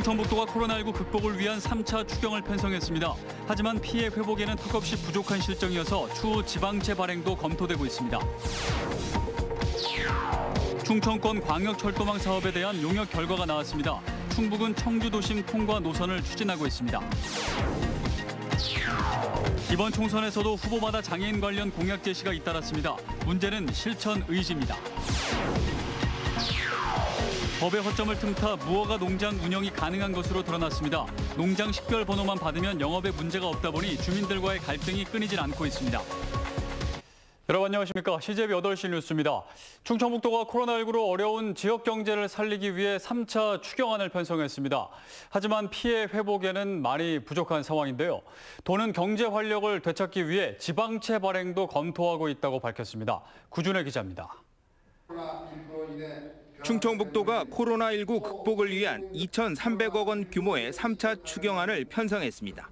충청북도가 코로나19 극복을 위한 3차 추경을 편성했습니다. 하지만 피해 회복에는 턱없이 부족한 실정이어서 추후 지방채 발행도 검토되고 있습니다. 충청권 광역철도망 사업에 대한 용역 결과가 나왔습니다. 충북은 청주도심 통과 노선을 추진하고 있습니다. 이번 총선에서도 후보마다 장애인 관련 공약 제시가 잇따랐습니다. 문제는 실천 의지입니다. 법의 허점을 틈타 무허가 농장 운영이 가능한 것으로 드러났습니다. 농장 식별 번호만 받으면 영업에 문제가 없다 보니 주민들과의 갈등이 끊이질 않고 있습니다. 여러분 안녕하십니까. CJB 8시 뉴스입니다. 충청북도가 코로나19로 어려운 지역 경제를 살리기 위해 3차 추경안을 편성했습니다. 하지만 피해 회복에는 많이 부족한 상황인데요. 도는 경제 활력을 되찾기 위해 지방채 발행도 검토하고 있다고 밝혔습니다. 구준혜 기자입니다. 충청북도가 코로나19 극복을 위한 2,300억 원 규모의 3차 추경안을 편성했습니다.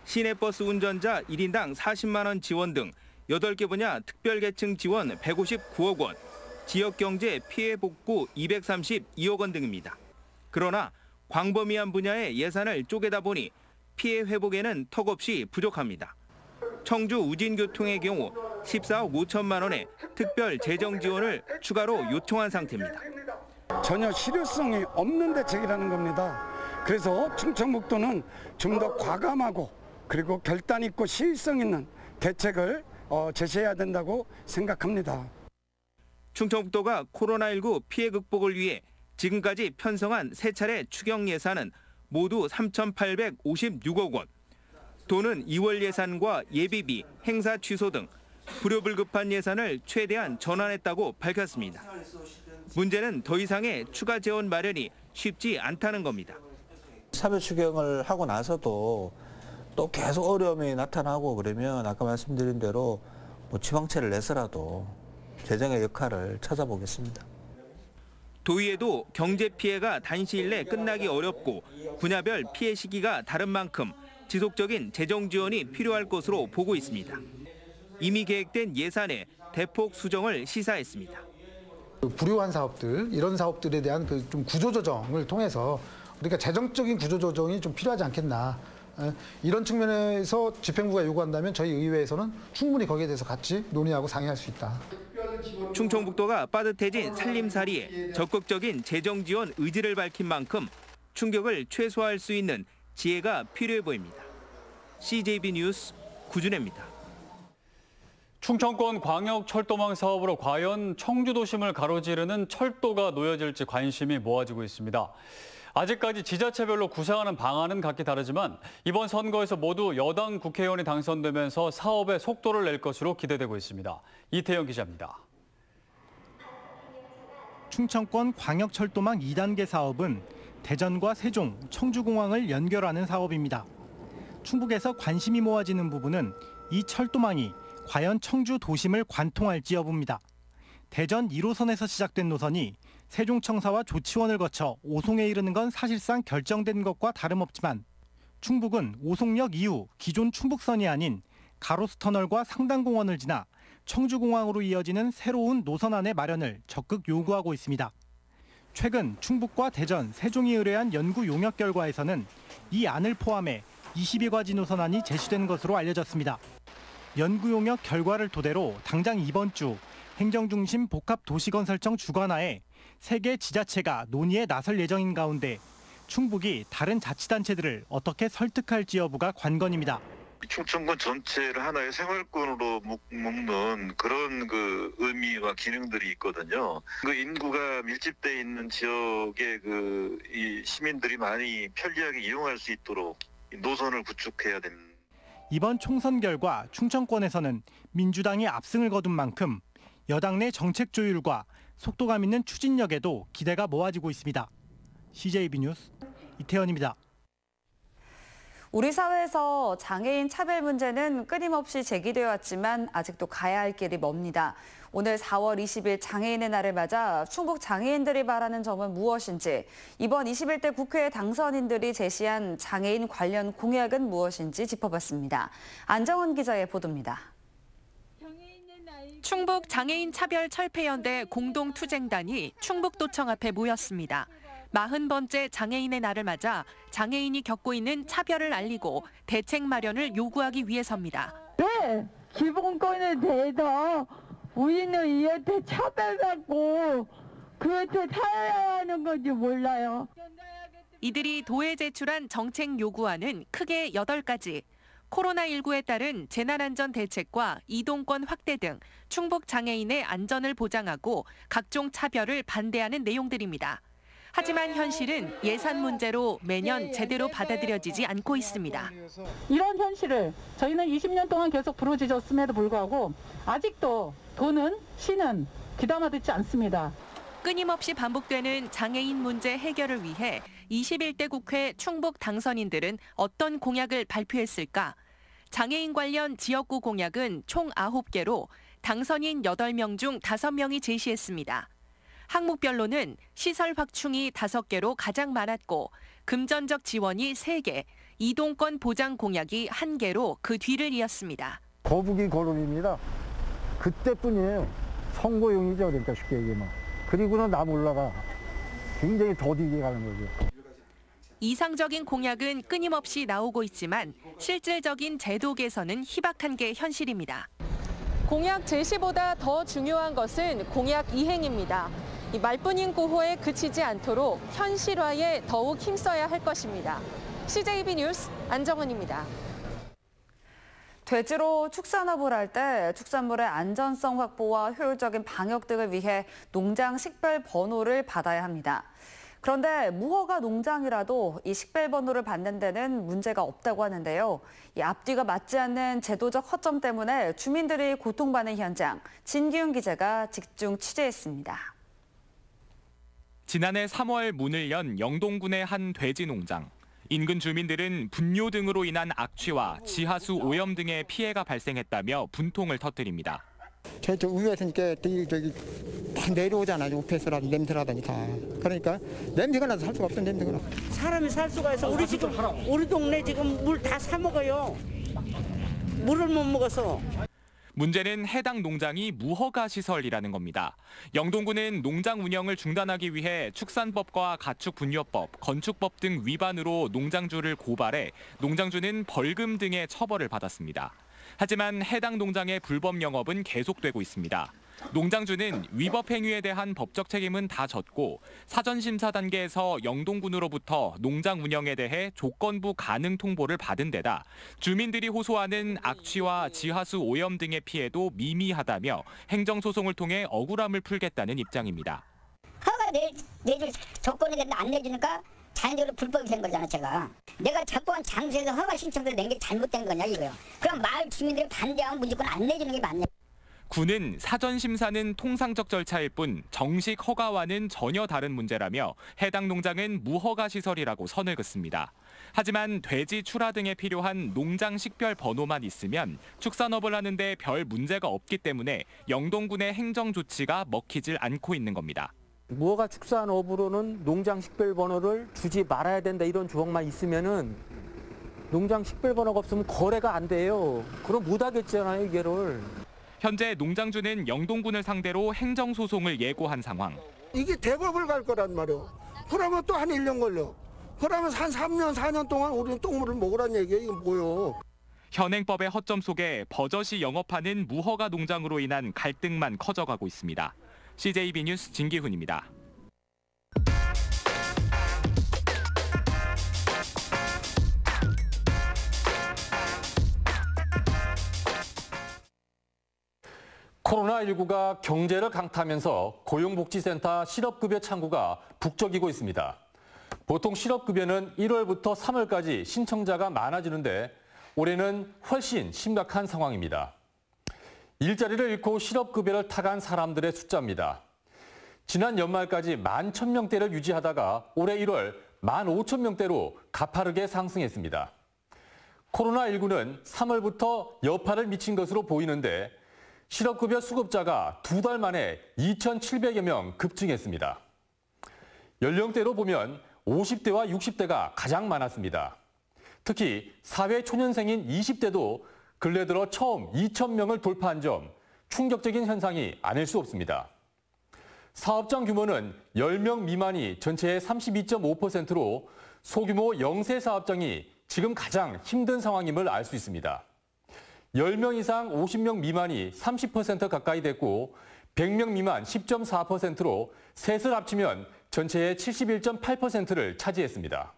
시내버스 운전자 1인당 40만 원 지원 등 8개 분야 특별계층 지원 159억 원, 지역경제 피해 복구 232억 원 등입니다. 그러나 광범위한 분야의 예산을 쪼개다 보니 피해 회복에는 턱없이 부족합니다. 청주 우진교통의 경우 14억 5천만 원의 특별 재정 지원을 추가로 요청한 상태입니다. 전혀 실효성이 없는 대책이라는 겁니다. 그래서 충청북도는 좀 더 과감하고 그리고 결단 있고 시의성 있는 대책을 제시해야 된다고 생각합니다. 충청북도가 코로나19 피해 극복을 위해 지금까지 편성한 3차례 추경 예산은 모두 3,856억 원. 도는 2월 예산과 예비비, 행사 취소 등 불효불급한 예산을 최대한 전환했다고 밝혔습니다. 문제는 더 이상의 추가 재원 마련이 쉽지 않다는 겁니다. 차별 추경을 하고 나서도 또 계속 어려움이 나타나고 그러면 아까 말씀드린 대로 지방채를 내서라도 재정의 역할을 찾아보겠습니다. 도의회도 경제 피해가 단시일 내 끝나기 어렵고 분야별 피해 시기가 다른 만큼 지속적인 재정 지원이 필요할 것으로 보고 있습니다. 이미 계획된 예산에 대폭 수정을 시사했습니다. 불효한 사업들, 이런 사업들에 대한 좀 구조조정을 통해서 그러니까 재정적인 구조조정이 좀 필요하지 않겠나. 이런 측면에서 집행부가 요구한다면 저희 의회에서는 충분히 거기에 대해서 같이 논의하고 상의할 수 있다. 충청북도가 빠듯해진 살림살이에 적극적인 재정 지원 의지를 밝힌 만큼 충격을 최소화할 수 있는 지혜가 필요해 보입니다. CJB 뉴스 구준혜입니다. 충청권 광역철도망 사업으로 과연 청주도심을 가로지르는 철도가 놓여질지 관심이 모아지고 있습니다. 아직까지 지자체별로 구상하는 방안은 각기 다르지만 이번 선거에서 모두 여당 국회의원이 당선되면서 사업에 속도를 낼 것으로 기대되고 있습니다. 이태영 기자입니다. 충청권 광역철도망 2단계 사업은 대전과 세종, 청주공항을 연결하는 사업입니다. 충북에서 관심이 모아지는 부분은 이 철도망이 과연 청주 도심을 관통할지 여부입니다. 대전 1호선에서 시작된 노선이 세종청사와 조치원을 거쳐 오송에 이르는 건 사실상 결정된 것과 다름없지만 충북은 오송역 이후 기존 충북선이 아닌 가로수터널과 상당공원을 지나 청주공항으로 이어지는 새로운 노선안의 마련을 적극 요구하고 있습니다. 최근 충북과 대전, 세종이 의뢰한 연구 용역 결과에서는 이 안을 포함해 20여 가지 노선안이 제시된 것으로 알려졌습니다. 연구 용역 결과를 토대로 당장 이번 주 행정중심 복합도시건설청 주관하에 3개 지자체가 논의에 나설 예정인 가운데 충북이 다른 자치단체들을 어떻게 설득할지 여부가 관건입니다. 충청권 전체를 하나의 생활권으로 묶는 그런 의미와 기능들이 있거든요. 인구가 밀집돼 있는 지역의 이 시민들이 많이 편리하게 이용할 수 있도록 노선을 구축해야 됩니다. 이번 총선 결과 충청권에서는 민주당이 압승을 거둔 만큼 여당 내 정책 조율과 속도감 있는 추진력에도 기대가 모아지고 있습니다. CJB 뉴스 이태현입니다. 우리 사회에서 장애인 차별 문제는 끊임없이 제기되어 왔지만 아직도 가야 할 길이 멉니다. 오늘 4월 20일 장애인의 날을 맞아 충북 장애인들이 바라는 점은 무엇인지, 이번 21대 국회 당선인들이 제시한 장애인 관련 공약은 무엇인지 짚어봤습니다. 안정원 기자의 보도입니다. 충북 장애인 차별 철폐연대 공동투쟁단이 충북도청 앞에 모였습니다. 40번째 장애인의 날을 맞아 장애인이 겪고 있는 차별을 알리고 대책 마련을 요구하기 위해서입니다. 왜 기본권에 대해서 우리는 이한테 차별받고 그한테 살아야 하는 건지 몰라요. 이들이 도에 제출한 정책 요구안은 크게 8가지. 코로나19에 따른 재난안전 대책과 이동권 확대 등 충북 장애인의 안전을 보장하고 각종 차별을 반대하는 내용들입니다. 하지만 현실은 예산 문제로 매년 제대로 받아들여지지 않고 있습니다. 이런 현실을 저희는 20년 동안 계속 부르짖었음에도 불구하고 아직도 도는 시는 귀담아 듣지 않습니다. 끊임없이 반복되는 장애인 문제 해결을 위해 21대 국회 충북 당선인들은 어떤 공약을 발표했을까? 장애인 관련 지역구 공약은 총 9개로 당선인 8명 중 5명이 제시했습니다. 항목별로는 시설 확충이 5개로 가장 많았고 금전적 지원이 3개, 이동권 보장 공약이 1개로 그 뒤를 이었습니다. 거북이 걸음입니다. 그때뿐이에요. 선거용이죠. 그러니까 쉽게 얘기하면. 그리고는 남 올라가. 굉장히 더디게 가는 거죠. 이상적인 공약은 끊임없이 나오고 있지만 실질적인 제도 개선은 희박한 게 현실입니다. 공약 제시보다 더 중요한 것은 공약 이행입니다. 이 말뿐인 구호에 그치지 않도록 현실화에 더욱 힘써야 할 것입니다. CJB 뉴스 안정은입니다. 돼지로 축산업을 할 때 축산물의 안전성 확보와 효율적인 방역 등을 위해 농장 식별 번호를 받아야 합니다. 그런데 무허가 농장이라도 이 식별 번호를 받는 데는 문제가 없다고 하는데요. 이 앞뒤가 맞지 않는 제도적 허점 때문에 주민들이 고통받는 현장, 진기훈 기자가 집중 취재했습니다. 지난해 3월 문을 연 영동군의 한 돼지 농장. 인근 주민들은 분뇨 등으로 인한 악취와 지하수 오염 등의 피해가 발생했다며 분통을 터뜨립니다. 저 위에서 저기 다 내려오잖아. 옆에서라도 냄새라더니 다. 그러니까 냄새가 나서 살 수가 없어. 냄새가 나. 사람이 살 수가 있어. 우리 지금 우리 동네 지금 물 다 사 먹어요. 물을 못 먹어서. 문제는 해당 농장이 무허가 시설이라는 겁니다. 영동군은 농장 운영을 중단하기 위해 축산법과 가축분뇨법, 건축법 등 위반으로 농장주를 고발해 농장주는 벌금 등의 처벌을 받았습니다. 하지만 해당 농장의 불법 영업은 계속되고 있습니다. 농장주는 위법 행위에 대한 법적 책임은 다 졌고 사전심사 단계에서 영동군으로부터 농장 운영에 대해 조건부 가능 통보를 받은 데다 주민들이 호소하는 악취와 지하수 오염 등의 피해도 미미하다며 행정소송을 통해 억울함을 풀겠다는 입장입니다. 허가 내줄 조건이 안 내주니까 자연적으로 불법이 된 거잖아. 내가 작동한 장소에서 허가 신청서를 낸 게 잘못된 거냐 이거요. 그럼 마을 주민들이 반대하면 무조건 안 내주는 게 맞네. 군은 사전심사는 통상적 절차일 뿐 정식 허가와는 전혀 다른 문제라며 해당 농장은 무허가 시설이라고 선을 긋습니다. 하지만 돼지 출하 등에 필요한 농장 식별 번호만 있으면 축산업을 하는데 별 문제가 없기 때문에 영동군의 행정 조치가 먹히질 않고 있는 겁니다. 무허가 축산업으로는 농장 식별 번호를 주지 말아야 된다 이런 조항만 있으면은 농장 식별 번호가 없으면 거래가 안 돼요. 그럼 못 하겠잖아요, 이게를. 현재 농장주는 영동군을 상대로 행정소송을 예고한 상황. 이게 대법을 갈 거란 말이에요. 그러면 또 한 1년 걸려. 그러면 한 3년, 4년 동안 우리는 똥물을 먹으란 얘기예요. 이게 뭐예요? 현행법의 허점 속에 버젓이 영업하는 무허가 농장으로 인한 갈등만 커져가고 있습니다. CJB 뉴스 진기훈입니다. 코로나19가 경제를 강타하면서 고용복지센터 실업급여 창구가 북적이고 있습니다. 보통 실업급여는 1월부터 3월까지 신청자가 많아지는데 올해는 훨씬 심각한 상황입니다. 일자리를 잃고 실업급여를 타간 사람들의 숫자입니다. 지난 연말까지 11,000명대를 유지하다가 올해 1월 15,000명대로 가파르게 상승했습니다. 코로나19는 3월부터 여파를 미친 것으로 보이는데 실업급여 수급자가 2달 만에 2,700여 명 급증했습니다. 연령대로 보면 50대와 60대가 가장 많았습니다. 특히 사회초년생인 20대도 근래 들어 처음 2,000명을 돌파한 점 충격적인 현상이 아닐 수 없습니다. 사업장 규모는 10명 미만이 전체의 32.5%로 소규모 영세 사업장이 지금 가장 힘든 상황임을 알 수 있습니다. 10명 이상 50명 미만이 30% 가까이 됐고 100명 미만 10.4%로 셋을 합치면 전체의 71.8%를 차지했습니다.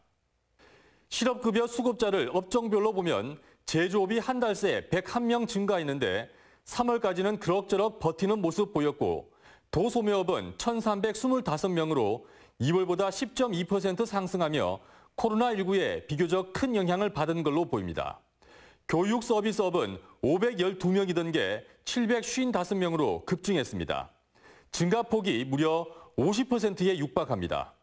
실업급여 수급자를 업종별로 보면 제조업이 한 달 새 101명 증가했는데 3월까지는 그럭저럭 버티는 모습 보였고 도소매업은 1,325명으로 2월보다 10.2% 상승하며 코로나19에 비교적 큰 영향을 받은 걸로 보입니다. 교육 서비스업은 512명이던 게 755명으로 급증했습니다. 증가폭이 무려 50%에 육박합니다.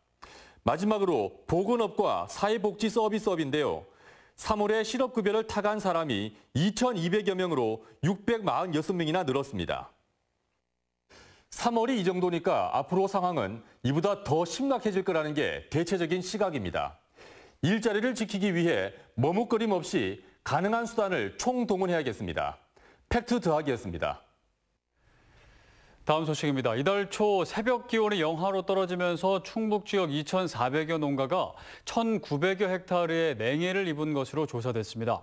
마지막으로 보건업과 사회복지 서비스업인데요. 3월에 실업급여를 타간 사람이 2,200여 명으로 646명이나 늘었습니다. 3월이 이 정도니까 앞으로 상황은 이보다 더 심각해질 거라는 게 대체적인 시각입니다. 일자리를 지키기 위해 머뭇거림 없이 가능한 수단을 총동원해야겠습니다. 팩트 더하기였습니다. 다음 소식입니다. 이달 초 새벽 기온이 영하로 떨어지면서 충북 지역 2,400여 농가가 1,900여 헥타르의 냉해를 입은 것으로 조사됐습니다.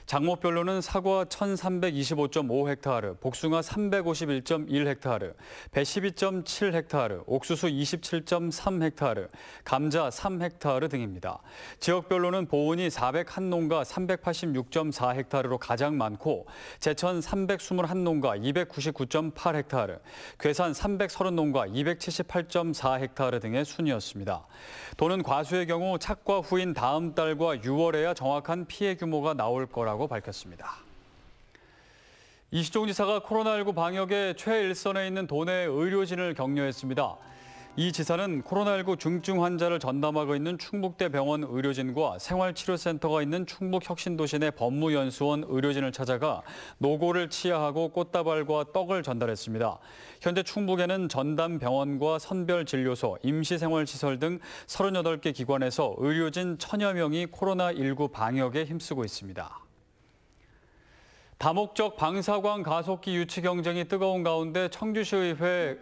작목별로는 사과 1,325.5 헥타르, 복숭아 351.1 헥타르, 배 12.7 헥타르, 옥수수 27.3 헥타르, 감자 3 헥타르 등입니다. 지역별로는 보은이 401농가 386.4 헥타르로 가장 많고 제천 321농가 299.8 헥타르, 괴산 330농가 278.4 헥타르 등의 순이었습니다. 도는 과수의 경우 착과 후인 다음 달과 6월에야 정확한 피해 규모가 나올 거라고 밝혔습니다. 이시종 지사가 코로나19 방역에 최일선에 있는 도내 의료진을 격려했습니다. 이 지사는 코로나19 중증 환자를 전담하고 있는 충북대병원 의료진과 생활치료센터가 있는 충북혁신도시 내 법무연수원 의료진을 찾아가 노고를 치하하고 꽃다발과 떡을 전달했습니다. 현재 충북에는 전담병원과 선별진료소, 임시생활시설 등 38개 기관에서 의료진 1,000여 명이 코로나19 방역에 힘쓰고 있습니다. 다목적 방사광 가속기 유치 경쟁이 뜨거운 가운데 청주시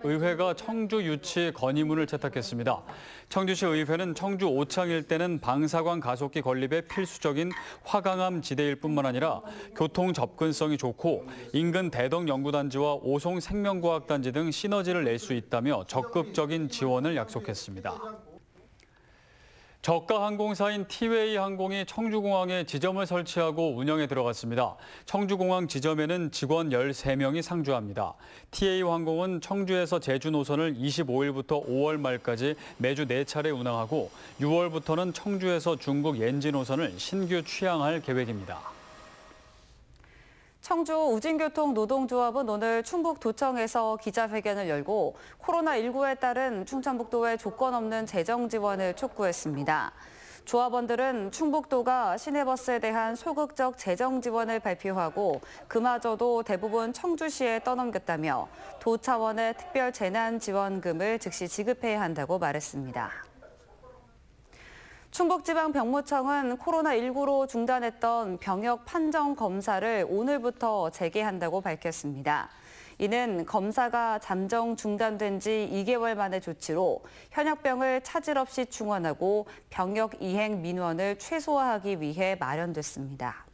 의회가 청주 유치 건의문을 채택했습니다. 청주시 의회는 청주 오창 일대는 방사광 가속기 건립에 필수적인 화강암 지대일 뿐만 아니라 교통 접근성이 좋고 인근 대덕연구단지와 오송 생명과학단지 등 시너지를 낼 수 있다며 적극적인 지원을 약속했습니다. 저가 항공사인 티웨이 항공이 청주공항에 지점을 설치하고 운영에 들어갔습니다. 청주공항 지점에는 직원 13명이 상주합니다. 티웨이 항공은 청주에서 제주 노선을 25일부터 5월 말까지 매주 4차례 운항하고 6월부터는 청주에서 중국 옌지 노선을 신규 취항할 계획입니다. 청주 우진교통 노동조합은 오늘 충북도청에서 기자회견을 열고 코로나19에 따른 충청북도의 조건 없는 재정 지원을 촉구했습니다. 조합원들은 충북도가 시내버스에 대한 소극적 재정 지원을 발표하고 그마저도 대부분 청주시에 떠넘겼다며 도 차원의 특별 재난지원금을 즉시 지급해야 한다고 말했습니다. 충북지방병무청은 코로나19로 중단했던 병역 판정 검사를 오늘부터 재개한다고 밝혔습니다. 이는 검사가 잠정 중단된 지 2개월 만의 조치로 현역병을 차질 없이 충원하고 병역 이행 민원을 최소화하기 위해 마련됐습니다.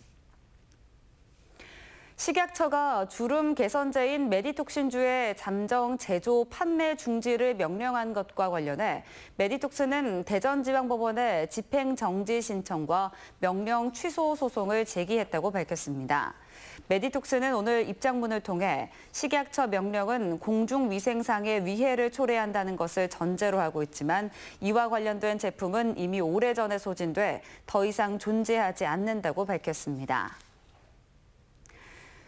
식약처가 주름 개선제인 메디톡신주의 잠정 제조 판매 중지를 명령한 것과 관련해 메디톡스는 대전지방법원에 집행정지 신청과 명령 취소 소송을 제기했다고 밝혔습니다. 메디톡스는 오늘 입장문을 통해 식약처 명령은 공중위생상의 위해를 초래한다는 것을 전제로 하고 있지만 이와 관련된 제품은 이미 오래전에 소진돼 더 이상 존재하지 않는다고 밝혔습니다.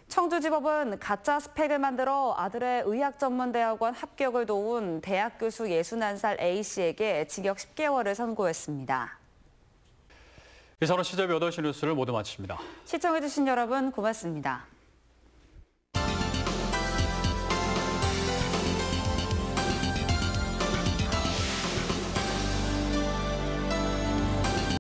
청주지법은 가짜 스펙을 만들어 아들의 의학전문대학원 합격을 도운 대학 교수 61살 A씨에게 징역 10개월을 선고했습니다. 이상으로 시접 8시 뉴스를 모두 마칩니다. 시청해주신 여러분 고맙습니다.